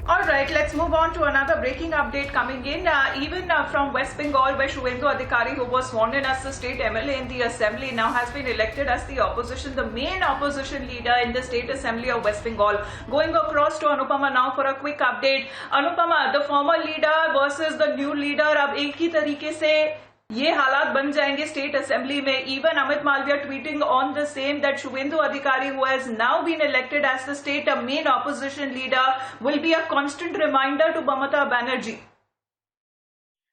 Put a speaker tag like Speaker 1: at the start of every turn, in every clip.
Speaker 1: All right, let's move on to another breaking update coming in. Even from West Bengal, where Shubhendu Adhikari, who was sworn in as the state MLA in the assembly, now has been elected as the opposition, the main opposition leader in the state assembly of West Bengal. Going across to Anupama now for a quick update. Anupama, the former leader versus the new leader, अब एक ही तरीके से ये हालात बन जाएंगे state assembly में. Even Amit Malviya tweeting on the same that Shubhendu Adhikari, who has now been elected as the state main opposition leader, will be a constant reminder to Mamata Banerjee.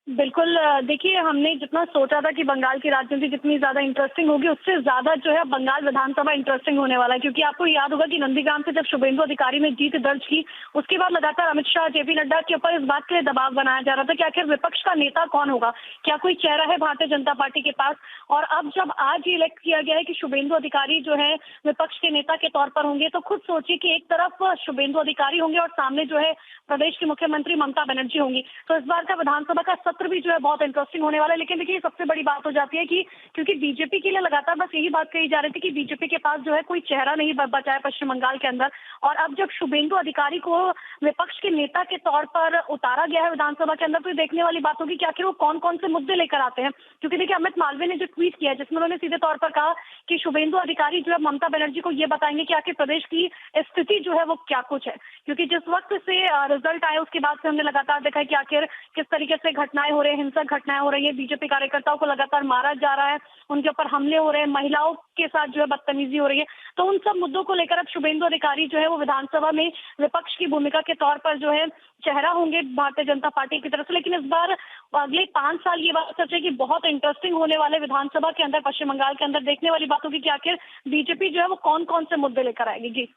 Speaker 2: बिल्कुल. देखिए, हमने जितना सोचा था कि बंगाल की राजनीति जितनी ज्यादा इंटरेस्टिंग होगी, उससे ज्यादा जो है बंगाल विधानसभा इंटरेस्टिंग होने वाला है. क्योंकि आपको याद होगा कि नंदीग्राम से जब शुभेंदु अधिकारी ने जीत दर्ज की, उसके बाद लगातार अमित शाह, जेपी नड्डा के ऊपर इस बात के लिए दबाव बनाया जा रहा था कि आखिर विपक्ष का नेता कौन होगा, क्या कोई चेहरा है भारतीय जनता पार्टी के पास. और अब जब आज ये इलेक्ट किया गया है कि शुभेंदु अधिकारी जो है विपक्ष के नेता के तौर पर होंगे, तो खुद सोचिए कि एक तरफ शुभेंदु अधिकारी होंगे और सामने जो है प्रदेश की मुख्यमंत्री ममता बनर्जी होंगी. तो इस बार का विधानसभा का सत्र भी जो है बहुत इंटरेस्टिंग होने वाला है. लेकिन देखिए, सबसे बड़ी बात हो जाती है कि क्योंकि बीजेपी के लिए लगातार बस यही बात कही जा रही थी कि बीजेपी के पास जो है कोई चेहरा नहीं बचा है पश्चिम बंगाल के अंदर. और अब जब शुभेंदु अधिकारी को विपक्ष के नेता के तौर पर उतारा गया है विधानसभा के अंदर, तो देखने वाली बात होगी कि आखिर वो कौन कौन से मुद्दे लेकर आते हैं. क्योंकि देखिए, अमित मालवीय ने जो ट्वीट किया है, जिसमें उन्होंने सीधे तौर पर कहा कि शुभेंदु अधिकारी जो है ममता बनर्जी को ये बताएंगे कि आखिर प्रदेश की स्थिति जो है वो क्या कुछ है. क्योंकि जिस वक्त से रिजल्ट आया, उसके बाद से हमने लगातार देखा है कि आखिर किस तरीके से घटनाएं हो रही है, हिंसक घटनाएं हो रही है, बीजेपी कार्यकर्ताओं को लगातार मारा जा रहा है, उनके ऊपर हमले हो रहे हैं, महिलाओं के साथ जो है बदतमीजी हो रही है. तो उन सब मुद्दों को लेकर अब शुभेंदु अधिकारी जो है वो विधानसभा में विपक्ष की भूमिका के तौर पर जो है चेहरा होंगे भारतीय जनता पार्टी की तरफ से. लेकिन इस बार अगले 5 साल ये बात सच है कि बहुत इंटरेस्टिंग होने वाले विधानसभा के अंदर, पश्चिम बंगाल के अंदर देखने वाली बात होगी कि आखिर बीजेपी जो है वो कौन कौन से मुद्दे लेकर आएगी. जी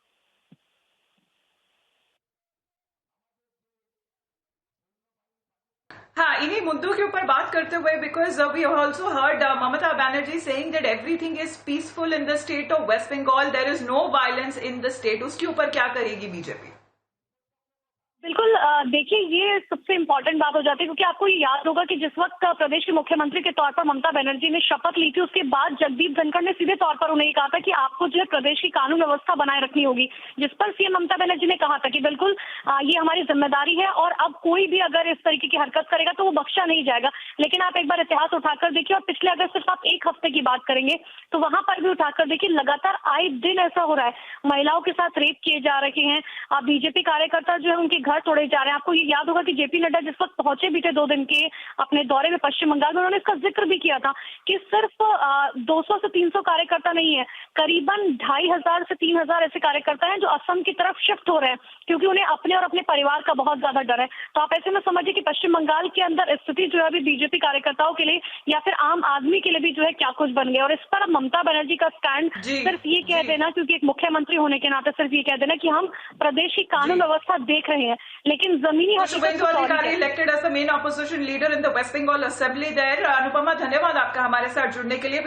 Speaker 1: हाँ, इन्हीं मुद्दों के ऊपर बात करते हुए, because we also heard Mamata Banerjee saying that everything is peaceful in the state of West Bengal, there is no violence in the state. उसके ऊपर क्या करेगी बीजेपी?
Speaker 2: बिल्कुल. देखिए, ये सबसे इम्पोर्टेंट बात हो जाती है. क्योंकि आपको ये याद होगा कि जिस वक्त प्रदेश के मुख्यमंत्री के तौर पर ममता बनर्जी ने शपथ ली थी, उसके बाद जगदीप धनखड़ ने सीधे तौर पर उन्हें कहा था कि आपको जो है प्रदेश की कानून व्यवस्था बनाए रखनी होगी. जिस पर सीएम ममता बनर्जी ने कहा था कि बिल्कुल ये हमारी जिम्मेदारी है और अब कोई भी अगर इस तरीके की हरकत करेगा तो वो बख्शा नहीं जाएगा. लेकिन आप एक बार इतिहास उठाकर देखिए, और पिछले अगर सिर्फ आप एक हफ्ते की बात करेंगे तो वहां पर भी उठाकर देखिए, लगातार आए दिन ऐसा हो रहा है. महिलाओं के साथ रेप किए जा रहे हैं, बीजेपी कार्यकर्ता जो है उनके घर तोड़े जा रहे हैं. आपको ये याद होगा कि जेपी नड्डा जिस वक्त पहुंचे भी थे 2 दिन के अपने दौरे में पश्चिम बंगाल में, उन्होंने इसका जिक्र भी किया था कि सिर्फ 200 से 300 कार्यकर्ता नहीं है, करीबन 2500 से 3000 ऐसे कार्यकर्ता हैं जो असम की तरफ शिफ्ट हो रहे हैं, क्योंकि उन्हें अपने और अपने परिवार का बहुत ज्यादा डर है. तो आप ऐसे में समझिए कि पश्चिम बंगाल के अंदर स्थिति जो है अभी बीजेपी कार्यकर्ताओं के लिए या फिर आम आदमी के लिए भी जो है क्या कुछ बन गया. और इस पर अब ममता बनर्जी का स्टैंड सिर्फ ये कह देना, क्योंकि एक मुख्यमंत्री होने के नाते सिर्फ ये कह देना कि हम प्रदेश की कानून व्यवस्था देख रहे हैं, लेकिन जमीनी
Speaker 1: Suvendu Adhikari elected as the main opposition leader in the West Bengal assembly there. Anupama, धन्यवाद आपका हमारे साथ जुड़ने के लिए.